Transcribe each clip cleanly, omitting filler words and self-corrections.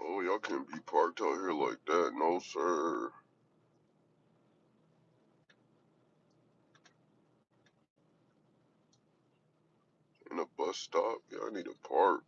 Oh, y'all can't be parked out here like that. No, sir. In a bus stop? Yeah, I need a park.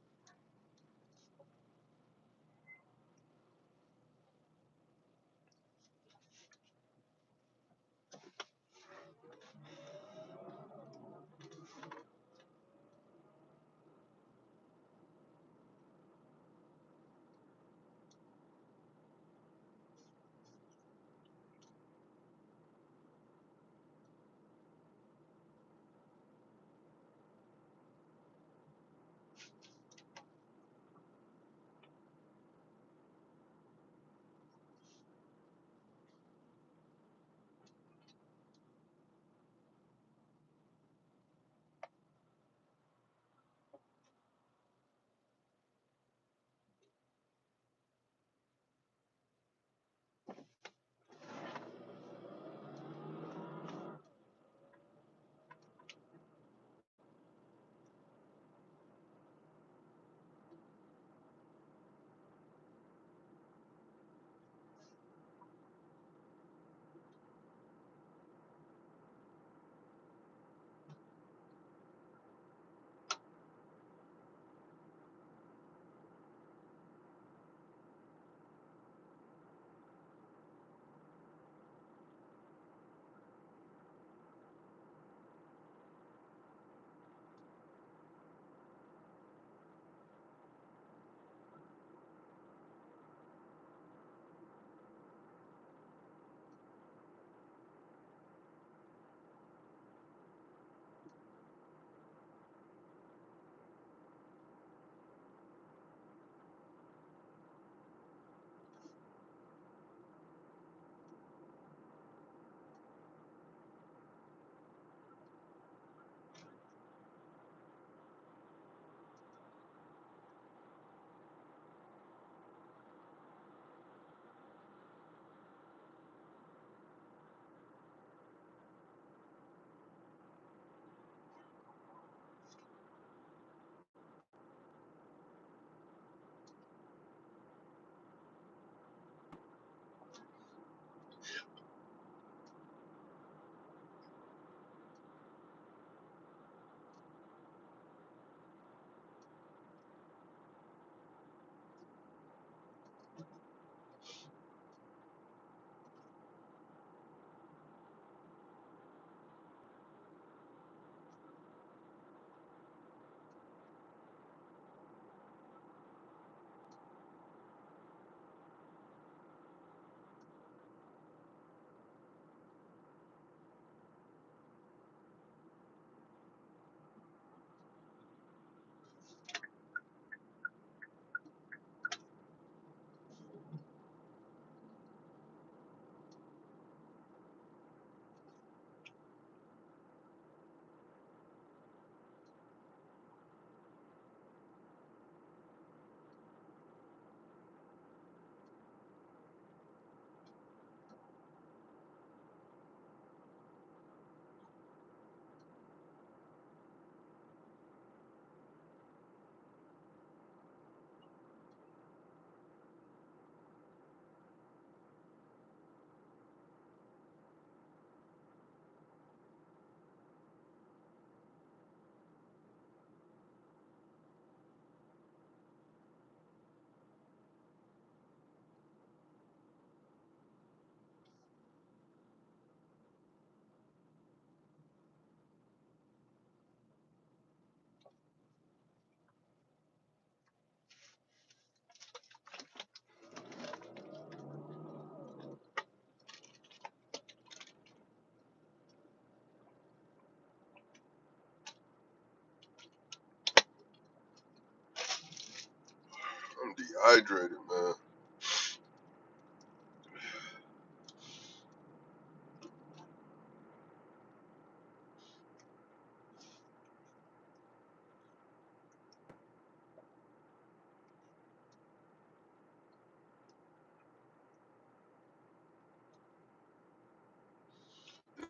I'm dehydrated, man.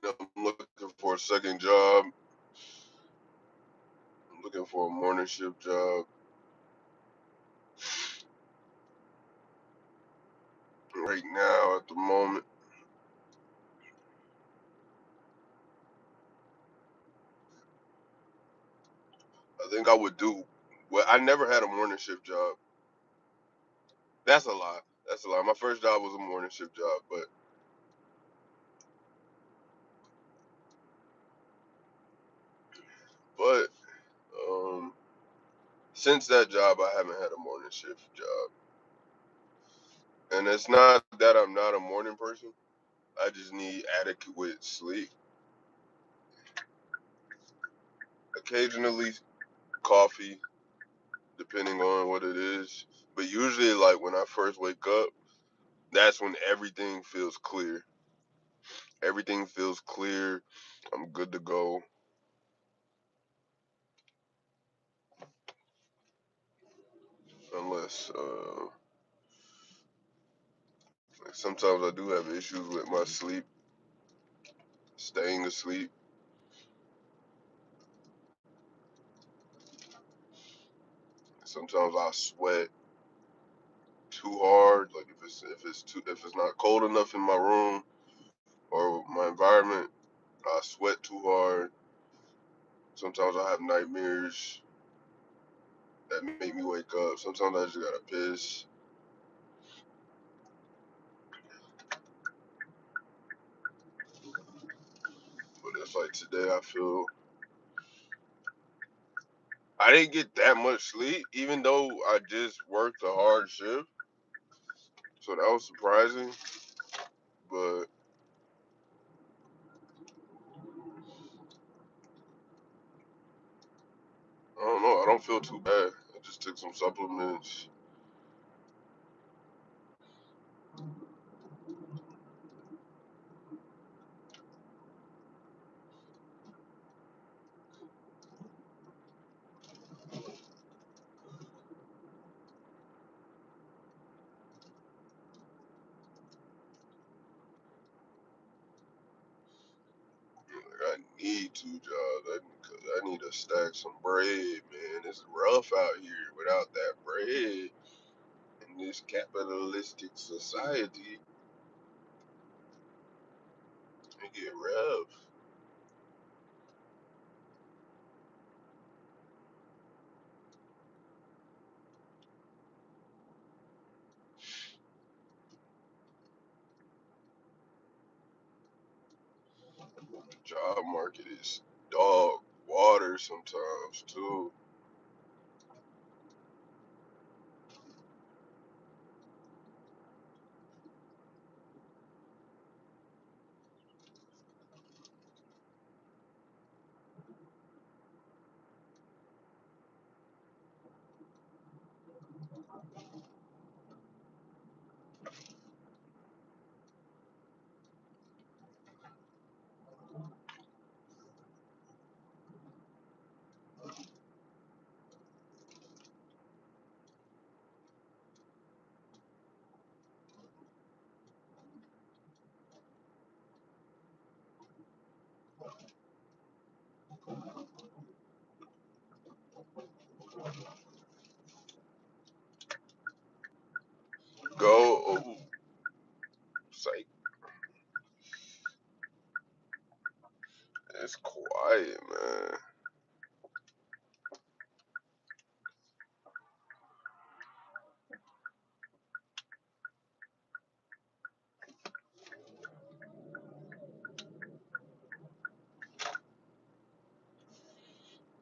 I'm looking for a second job. I'm looking for a morning shift job. right now at the moment. I think I would do. Well, I never had a morning shift job. That's a lie. That's a lie. My first job was a morning shift job, but um, since that job, I haven't had a morning shift job. And it's not that I'm not a morning person. I just need adequate sleep. Occasionally coffee, depending on what it is. But usually, like when I first wake up, that's when everything feels clear. Everything feels clear. I'm good to go. Unless, like sometimes I do have issues with my sleep, staying asleep. Sometimes I sweat too hard. Like if it's not cold enough in my room or my environment, I sweat too hard. Sometimes I have nightmares that make me wake up. Sometimes I just gotta piss. But it's like today I feel I didn't get that much sleep, even though I just worked a hard shift. So that was surprising. But I don't know. I don't feel too bad. I just took some supplements. Like, I need two jobs. I need to stack some bread, man. It's rough out here without that bread in this capitalistic society. It get rough. The job market is dog water sometimes too. Go, oh, psych. It's quiet, man.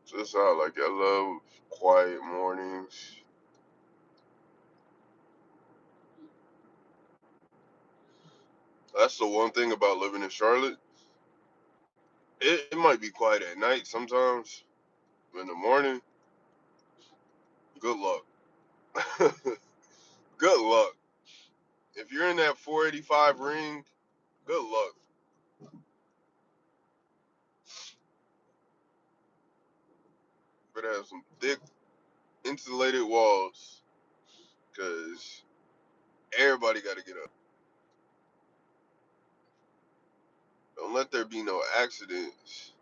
Just how like I love quiet mornings. That's the one thing about living in Charlotte. It might be quiet at night sometimes, but in the morning, good luck. Good luck. If you're in that 485 ring, good luck. Better have some thick insulated walls, cause everybody got to get up. Don't let there be no accidents.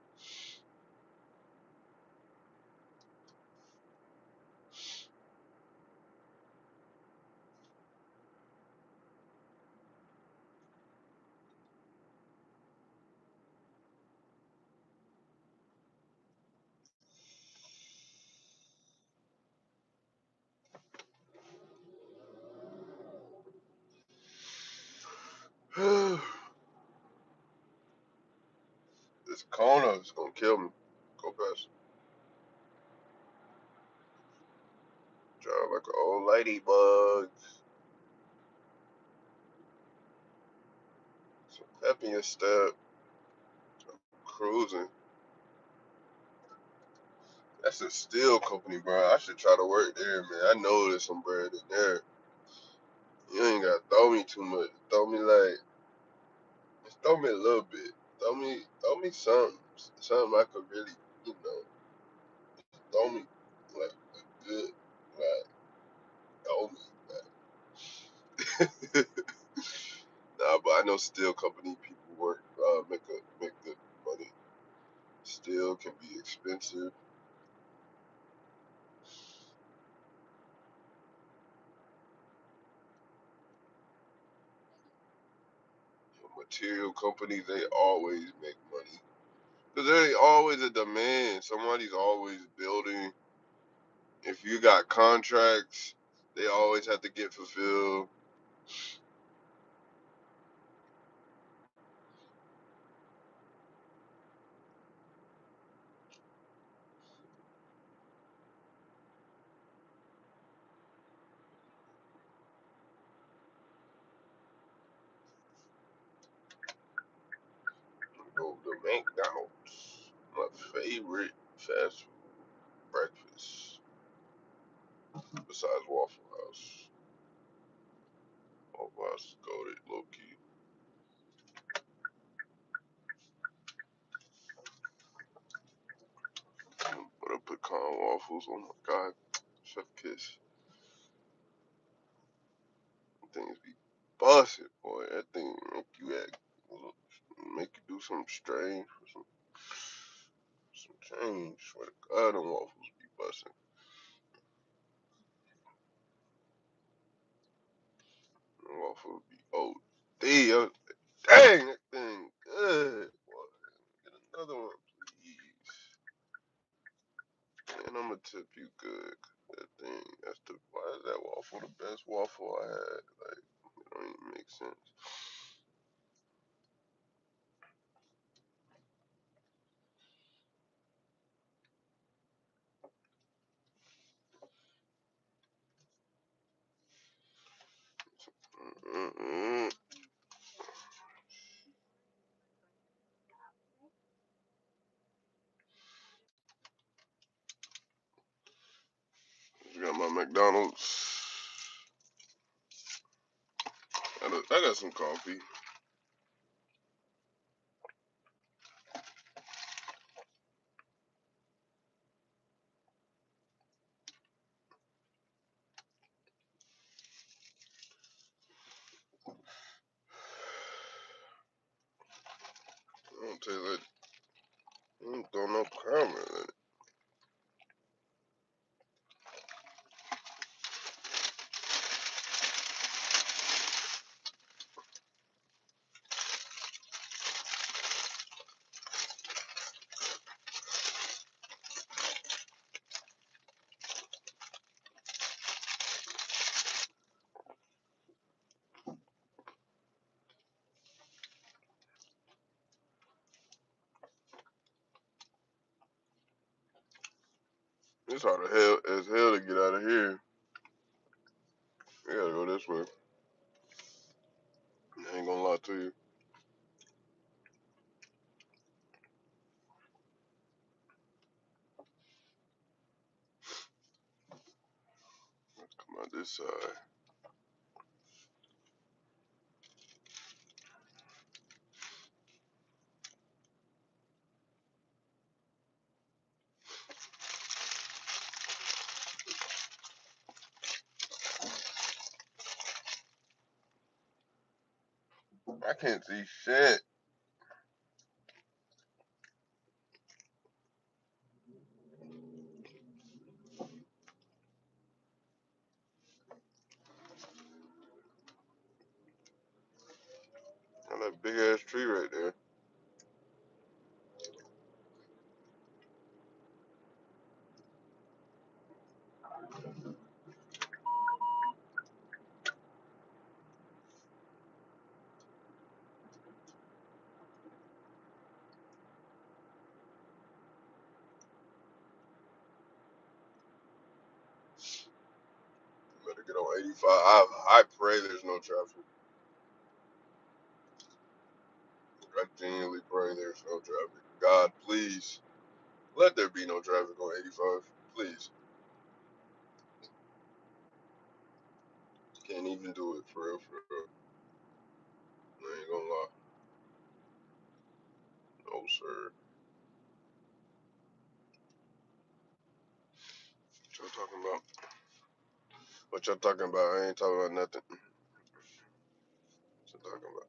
Kona is gonna kill me. Go past. Drive like an old ladybug. So pep in your step. Cruising. That's a steel company, bro. I should try to work there, man. I know there's some bread in there. You ain't gotta throw me too much. Just throw me a little bit. Throw me something I could really, you know, throw me like a good, like throw me. Nah, but I know steel company people work, make good money. Steel can be expensive. Material companies, they always make money. Because there's always a demand. Somebody's always building. If you got contracts, they always have to get fulfilled. Go to McDonald's. My favorite fast food breakfast. Besides Waffle House. Waffle House is goated, low key. But I put pecan waffles. Oh my god. Chef kiss. Things be busted, boy. That thing make you do something strange for some change. Swear to God, them waffles be busting. Them waffles be OD. Dang, that thing good. Boy. Get another one, please. And I'm gonna tip you good. That thing, why is that waffle the best waffle I had? Like, it don't even make sense. Mm-mm. You got my McDonald's. I got some coffee. I don't taste like, I don't throw no caramel in it. It's hard as hell to get out of here. We gotta go this way. I ain't gonna lie to you. Come out this side. I can't see shit. Got that big ass tree right there. on 85. I pray there's no traffic. I genuinely pray there's no traffic. God, please let there be no traffic on 85. Please. Can't even do it for real, for real. I ain't gonna lie. No, sir. What y'all talking about? What y'all talking about? I ain't talking about nothing. What y'all talking about?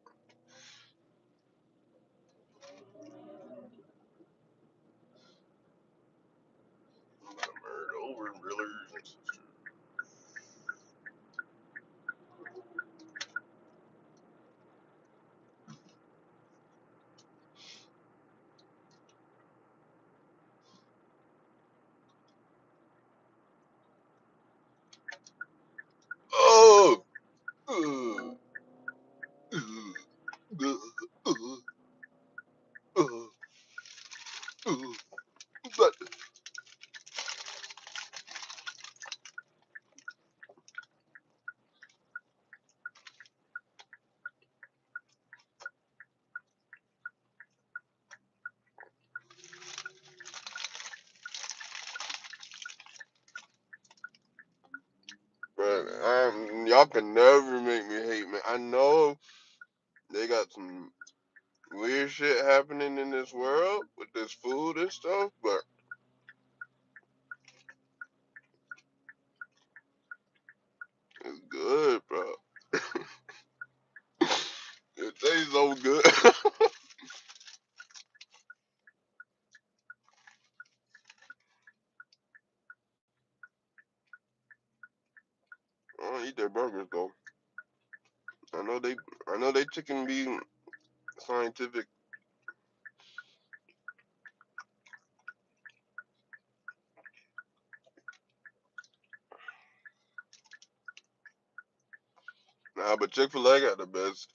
Murder over realers and sisters. Oh! Uh, uh, uh, uh, uh, uh, but, y'all can never make me hate, man. I know they got some weird shit happening in this world with this food and stuff, but it's good, bro. It tastes so good. I don't eat their burgers though. I know they, I know they chicken be scientific. Nah, but Chick-fil-A got the best.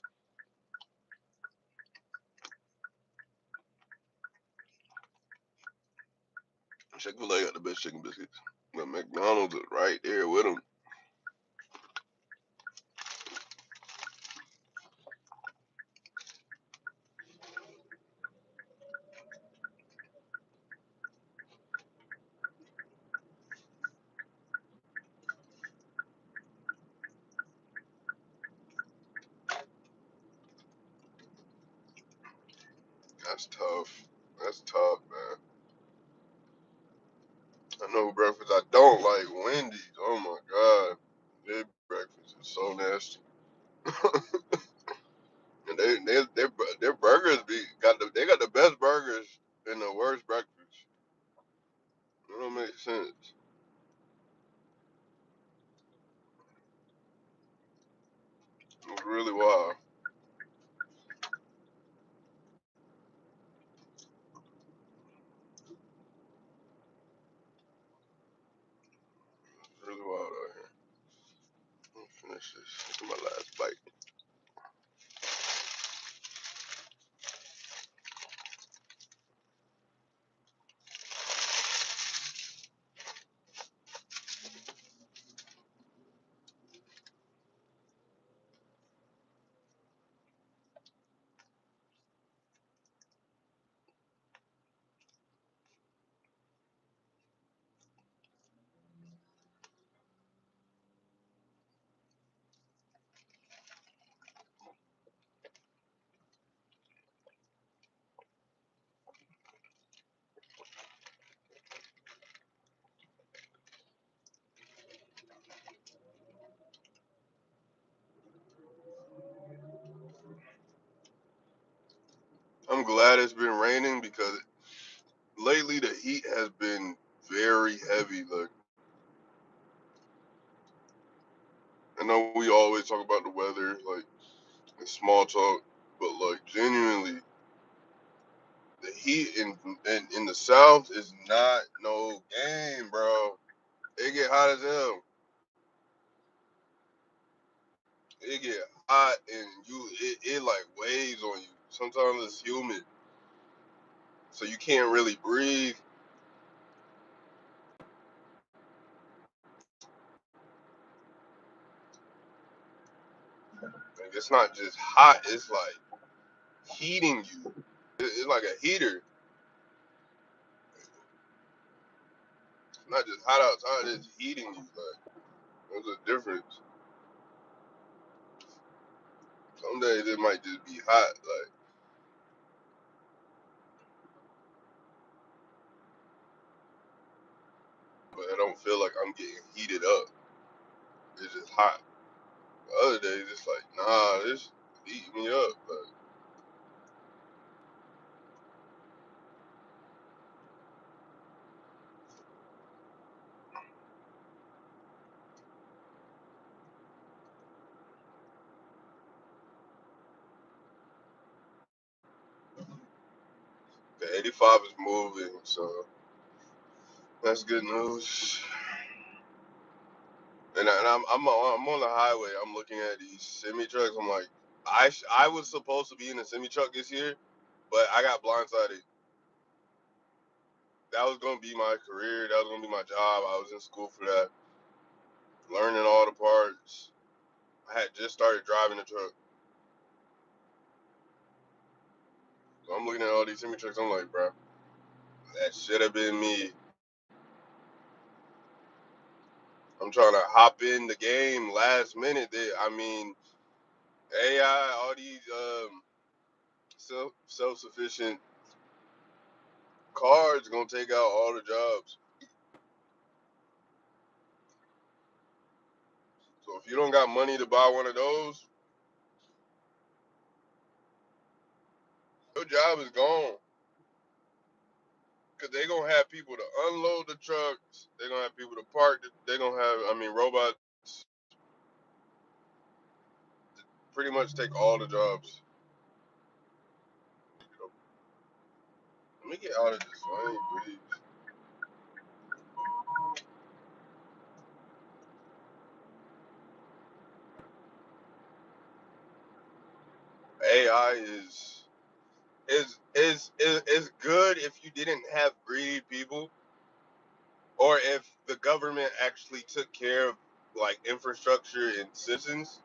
Chick-fil-A got the best chicken biscuits. But McDonald's is right there with them. That's tough. That's tough, man. I know breakfast I don't like. Wendy's. Oh my god, their breakfast is so nasty. And their burgers they got the best burgers and the worst breakfast. It don't make sense. It's really wild. It's really wild out here. Let me finish this. This is my last bite. I'm glad it's been raining because lately the heat has been very heavy. Like I know we always talk about the weather, like it's small talk, but like genuinely, the heat in the South is not no game, bro. It get hot as hell. It get hot and it like weighs on you. Sometimes it's humid, so you can't really breathe. Like, it's not just hot, it's like heating you. It's like a heater. It's not just hot outside, it's heating you. Like, there's a difference. Some days it might just be hot, like, but I don't feel like I'm getting heated up. It's just hot. The other days it's like, nah, this heating me up. Like, 85 is moving, so that's good news. I'm on the highway. I'm looking at these semi trucks. I'm like, I was supposed to be in a semi truck this year, but I got blindsided. That was gonna be my career. That was gonna be my job. I was in school for that, learning all the parts. I had just started driving the truck. So I'm looking at all these semi trucks. I'm like, bro, that should have been me. I'm trying to hop in the game last minute. I mean, AI, all these self sufficient cars gonna take out all the jobs. So if you don't got money to buy one of those, your job is gone. Cause they gonna have people to unload the trucks. They're gonna have people to park. They're gonna have, I mean, robots pretty much take all the jobs. Let me get out of this lane, please. AI is good if you didn't have greedy people, or if the government actually took care of like infrastructure and citizens.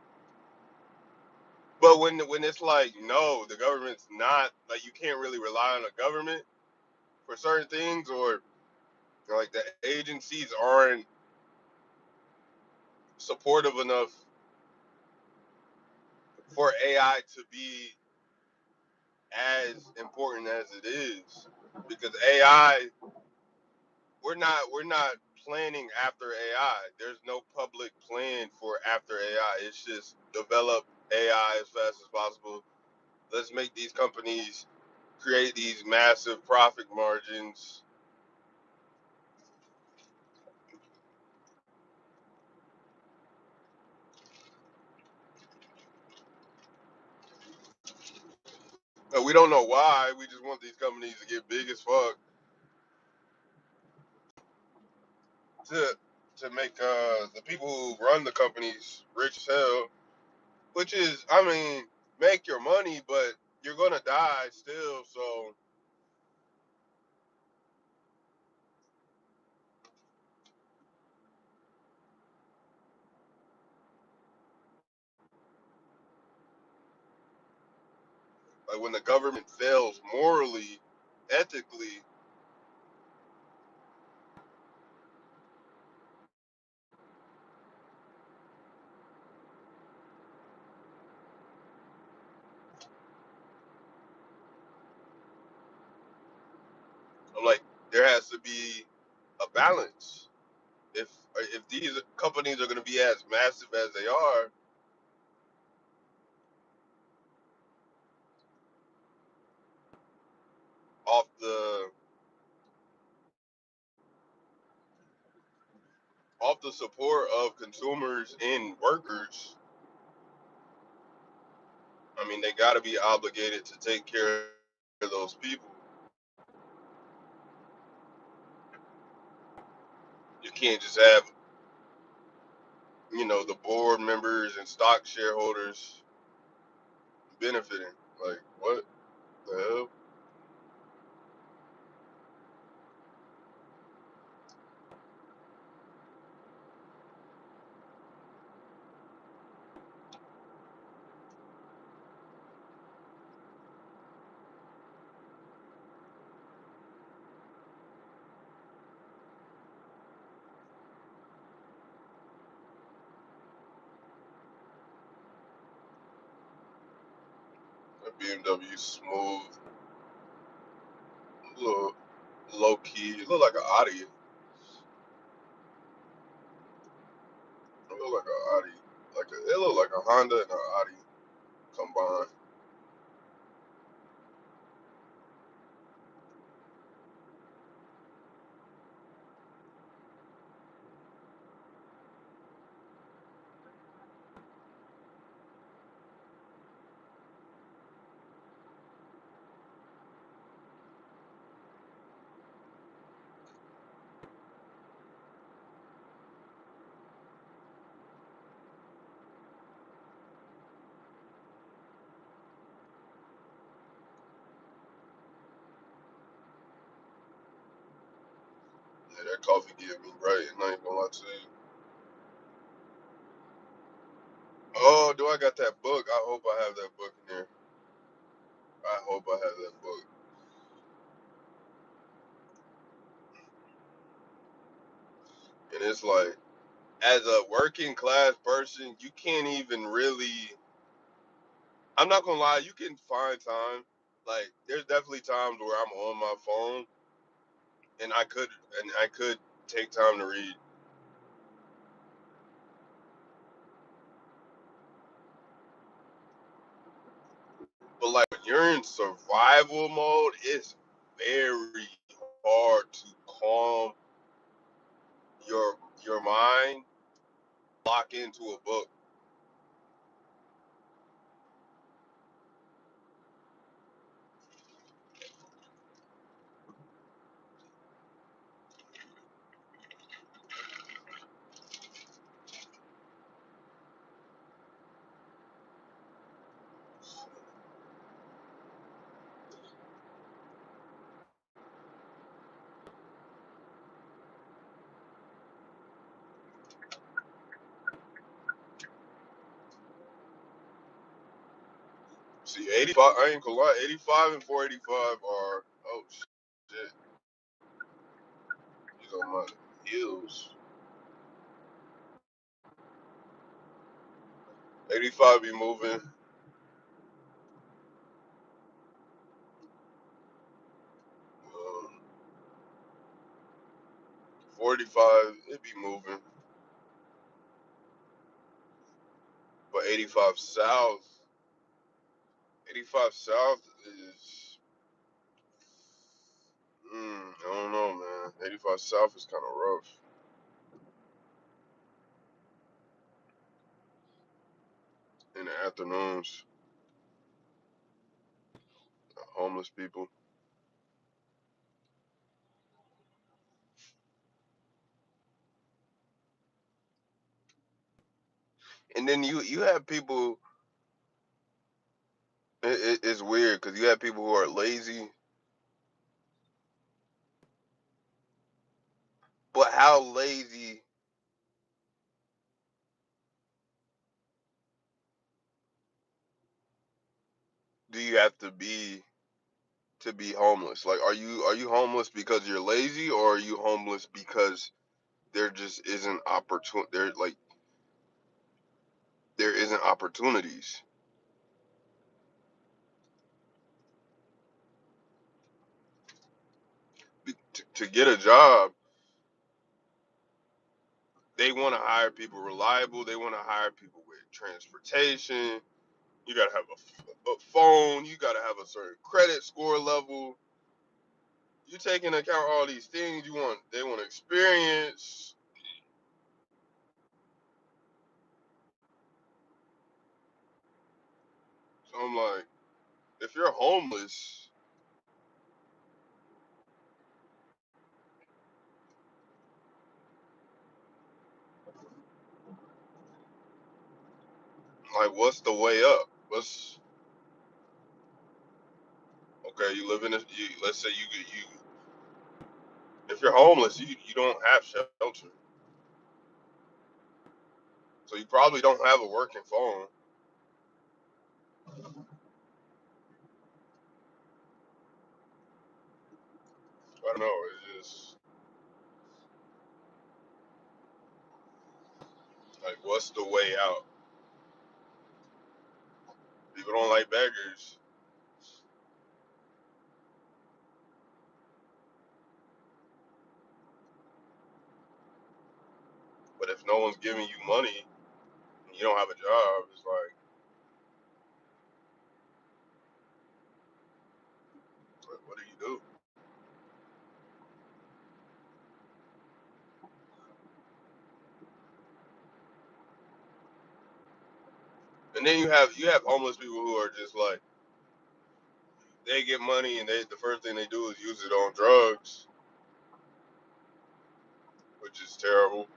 But when it's like, no, the government's not, like, you can't really rely on the government for certain things, or like the agencies aren't supportive enough for AI to be as important as it is. Because AI, we're not planning after AI. There's no public plan for after AI. It's just develop AI as fast as possible. Let's make these companies create these massive profit margins. We don't know why. We just want these companies to get big as fuck to to make the people who run the companies rich as hell. Which is, I mean, make your money, but you're gonna die still. So, like, when the government fails morally, ethically, I'm like, there has to be a balance. If these companies are gonna be as massive as they are, off the off the support of consumers and workers, I mean, they got to be obligated to take care of those people. You can't just have, the board members and stock shareholders benefiting. Like, what the hell? BMW smooth, a little low key. It look like an Audi. It look like an Audi. It look like a Honda and an Audi combined. Yeah, that coffee get me right, and I ain't gonna lie to you. Oh, do I got that book? I hope I have that book in there. I hope I have that book. And it's like, as a working class person, you can't even really. I'm not gonna lie, you can find time. Like, there's definitely times where I'm on my phone, and I could take time to read. But like, when you're in survival mode, it's very hard to calm your your mind, lock into a book. See, 85. I ain't gonna lie. 85 and 485 are, oh shit. He's on my heels. 85 be moving. 45 it be moving, but 85 south. 85 south is. I don't know, man. 85 south is kind of rough in the afternoons. Homeless people. And then you have people. It's weird because you have people who are lazy. But how lazy do you have to be homeless? Like, are you homeless because you're lazy, or are you homeless because there just isn't there isn't opportunities to get a job? They want to hire people reliable. They want to hire people with transportation. You gotta have a phone. You gotta have a certain credit score level. You take into account all these things. They want experience. So I'm like, if you're homeless, like, what's the way up? What's Okay? You live in a. Let's say if you're homeless, you don't have shelter, so you probably don't have a working phone. I don't know. It's just like, what's the way out? People don't like beggars. But if no one's giving you money and you don't have a job, it's like what do you do? And then you have homeless people who are just like they get money and the first thing they do is use it on drugs, which is terrible.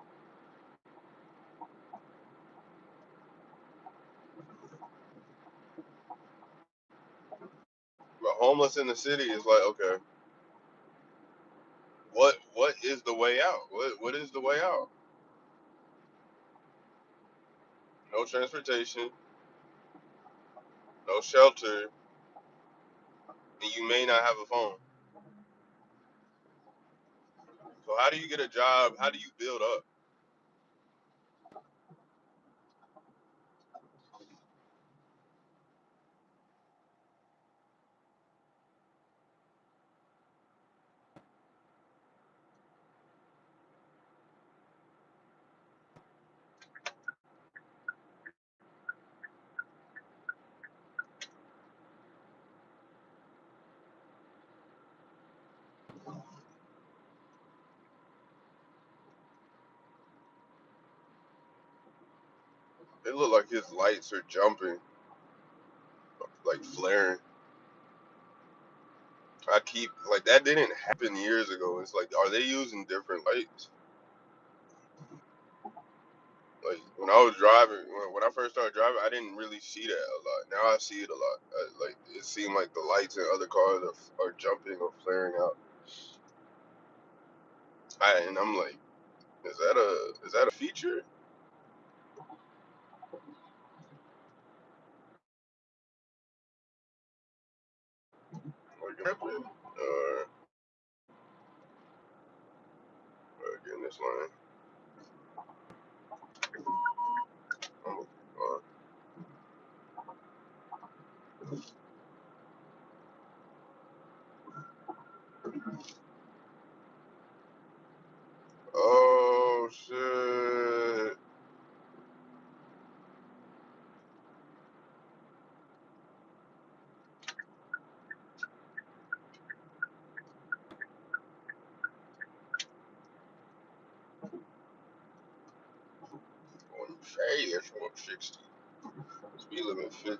But homeless in the city is like, okay, what is the way out? What is the way out? No transportation, no shelter, and you may not have a phone. So how do you get a job? How do you build up? It looked like his lights are jumping, like flaring. I keep like that didn't happen years ago. It's like, are they using different lights? Like when I was driving, when I first started driving, I didn't really see that a lot. Now I see it a lot. Like it seemed like the lights in other cars are jumping or flaring out. And I'm like, is that a feature? Like, getting this line. Uh, oh shit! On fast, 160. Speed limit 50.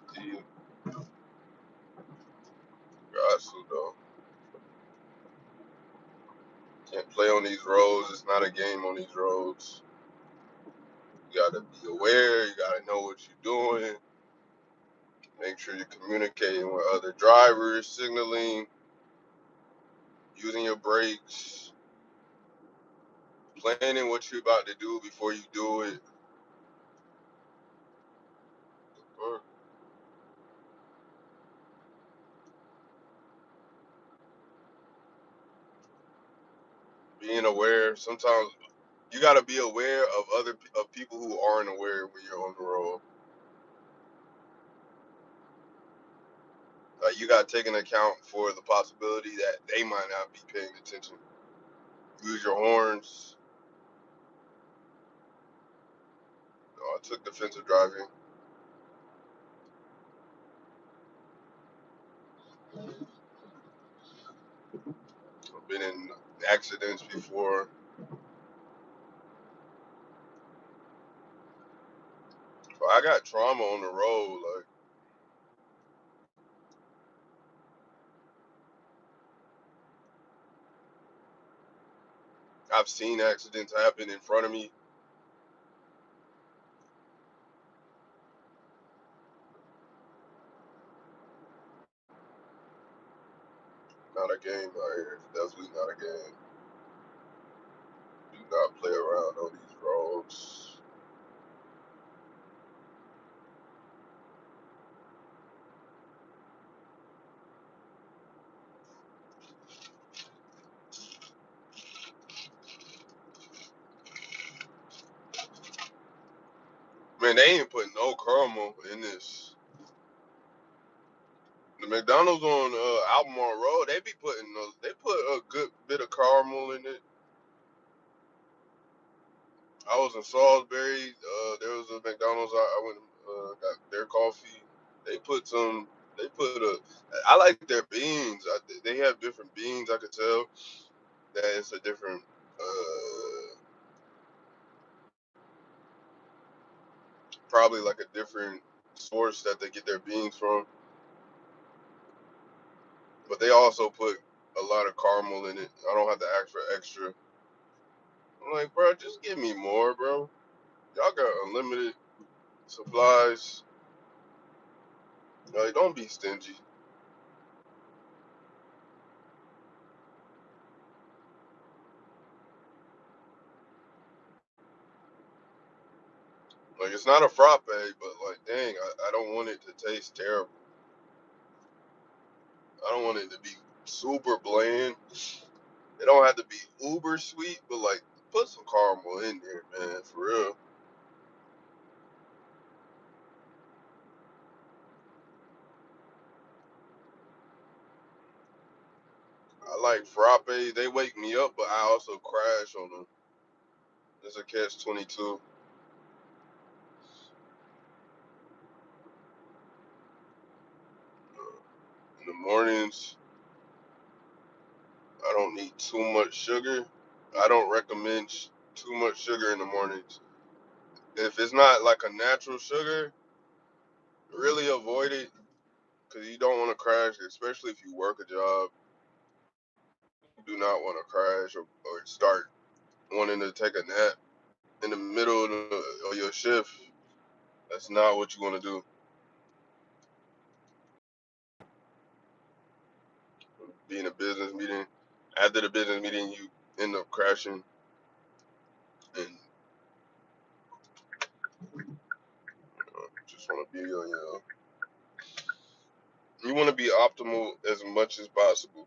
Got to though. Can't play on these roads. It's not a game on these roads. You gotta be aware. You gotta know what you're doing. Make sure you're communicating with other drivers, signaling, using your brakes, planning what you're about to do before you do it. Or being aware. Sometimes you gotta be aware of of people who aren't aware when you're on the road. Like you gotta take into account for the possibility that they might not be paying attention. Use your horns. I took defensive driving. I've been in accidents before. So I got trauma on the road. Like I've seen accidents happen in front of me. Not a game out here. Definitely not a game. Do not play around on these roads. Man, they ain't putting no caramel in this. The McDonald's on Albemarle Road, they be putting those. They put a good bit of caramel in it. I was in Salisbury. There was a McDonald's. I went got their coffee. They put some. They put a. I like their beans. They have different beans. I could tell that it's a different. Probably like a different source that they get their beans from. But they also put a lot of caramel in it. I don't have to ask for extra. I'm like, bro, just give me more, bro. Y'all got unlimited supplies. Like, don't be stingy. Like, it's not a frappe, but like, dang, I don't want it to taste terrible. I don't want it to be super bland. It don't have to be uber sweet, but like, put some caramel in there, man, for real. I like frappe. They wake me up, but I also crash on them. It's a catch 22. In the mornings, I don't need too much sugar. I don't recommend too much sugar in the mornings. If it's not like a natural sugar, really avoid it because you don't want to crash, especially if you work a job. You do not want to crash or start wanting to take a nap in the middle of your shift. That's not what you want to do. Be in a business meeting. After the business meeting, you end up crashing, and just want to be on your. You want to be optimal as much as possible.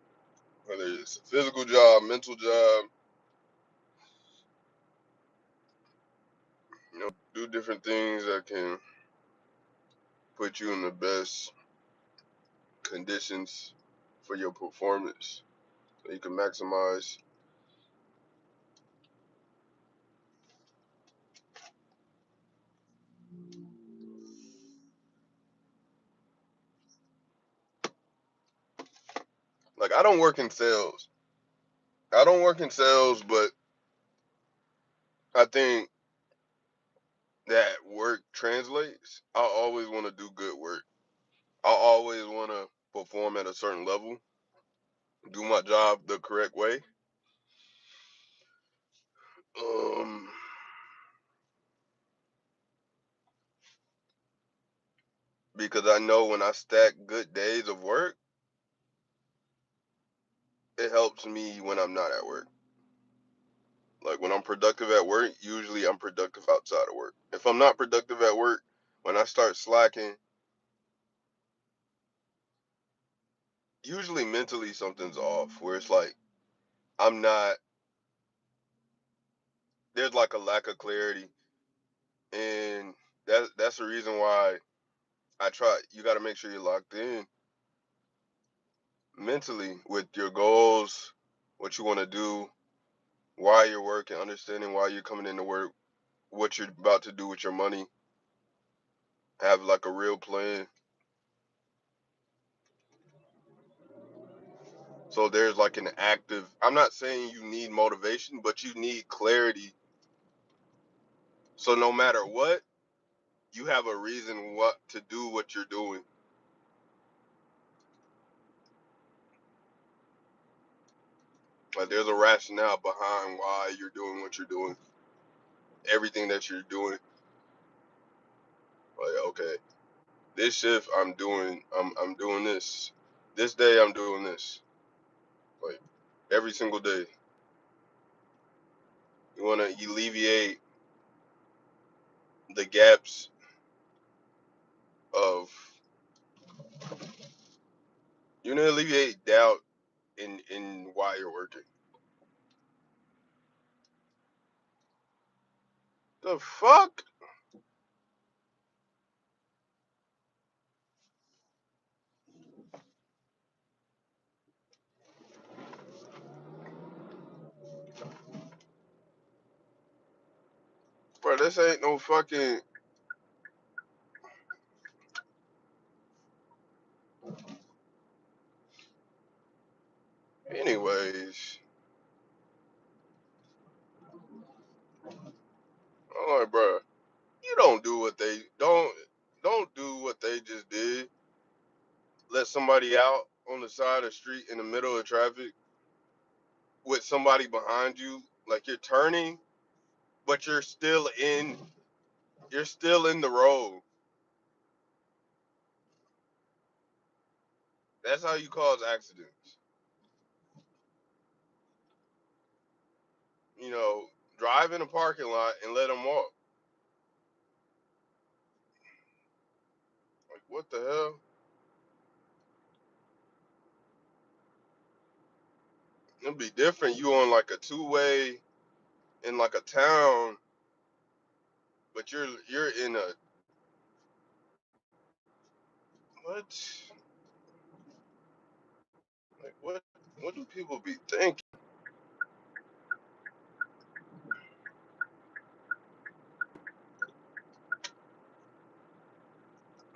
Whether it's a physical job, mental job, do different things that can put you in the best conditions for your performance so you can maximize. Like, I don't work in sales. I don't work in sales, but I think that work translates. I always want to do good work. I always want to perform at a certain level, do my job the correct way. Um, because I know when I stack good days of work, it helps me when I'm not at work. Like when I'm productive at work, usually I'm productive outside of work. If I'm not productive at work, when I start slacking, usually mentally something's off where it's like I'm not there's like a lack of clarity, and that's the reason why I try you got to make sure you're locked in mentally with your goals, what you want to do, why you're working, understanding why you're coming into work, what you're about to do with your money, have like a real plan. So there's like an active, I'm not saying you need motivation, but you need clarity. So no matter what, you have a reason what to do what you're doing. Like there's a rationale behind why you're doing what you're doing. Everything that you're doing. Like, okay, this shift I'm doing this. This day I'm doing this. Like every single day. You wanna alleviate the gaps of you wanna alleviate doubt in why you're working. The fuck? bro, this ain't no fucking. Anyways, I'm like, bro, you don't do what they just did. Let somebody out on the side of the street in the middle of traffic with somebody behind you, like you're turning, but you're still in the road. That's how you cause accidents. You know, drive in a parking lot and let them walk. Like, what the hell? It'd be different. You on like a two-way in like a town, but you're in a what? Like what? What do people be thinking?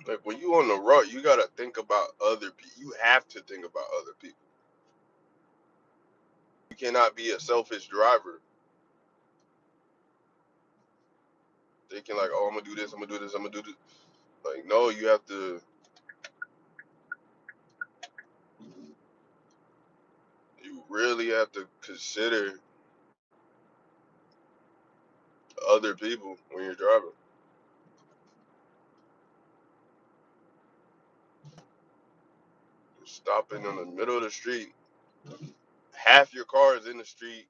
Like when you on the road, you gotta think about other people. You have to think about other people. You cannot be a selfish driver thinking like, oh, I'm gonna do this, I'm gonna do this, I'm gonna do this. Like, no, you have to. You really have to consider other people when you're driving. Stopping in the middle of the street, half your car is in the street,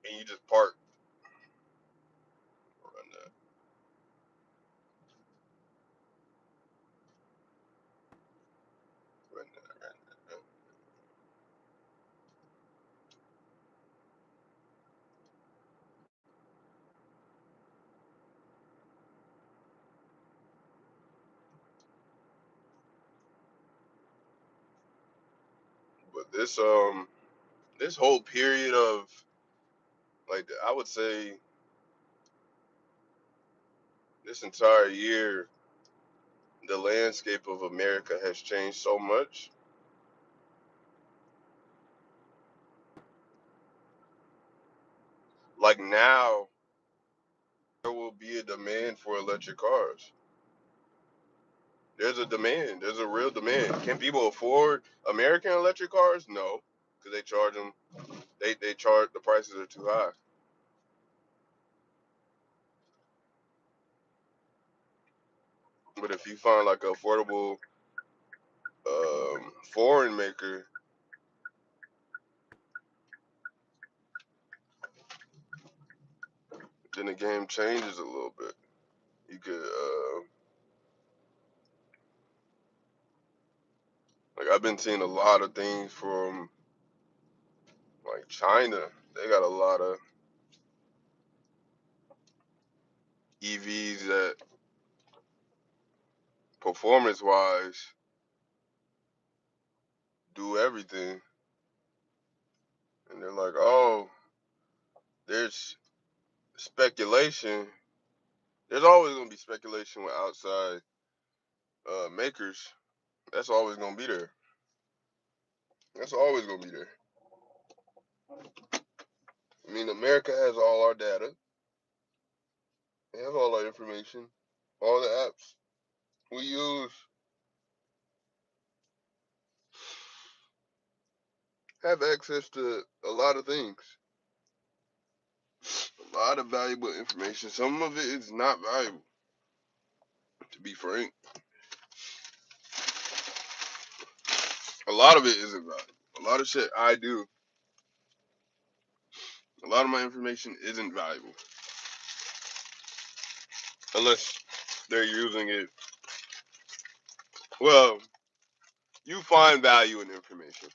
and you just park. Run that, run that. But this whole period of like I would say this entire year, the landscape of America has changed so much. Like now, there will be a demand for electric cars. There's a demand. There's a real demand. Can people afford American electric cars? No, because they charge them. They charge the prices are too high. But if you find like an affordable foreign maker, then the game changes a little bit. You could like I've been seeing a lot of things from like China. They got a lot of EVs that performance wise do everything. And they're like, oh, there's speculation. There's always gonna be speculation with outside makers. That's always gonna be there. That's always gonna be there. I mean, America has all our data. It has all our information. All the apps we use have access to a lot of things. A lot of valuable information. Some of it is not valuable, to be frank. A lot of it isn't valuable. A lot of shit I do, a lot of my information isn't valuable. Unless they're using it. Well, you find value in information.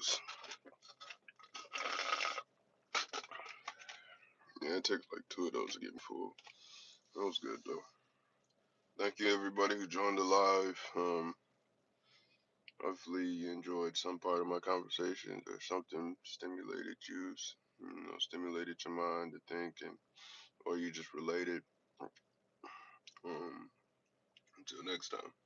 those. Yeah, it takes like 2 of those to get me full. That was good though. Thank you everybody who joined the live. Hopefully you enjoyed some part of my conversation or something stimulated you, stimulated your mind to think, or you just related. Until next time.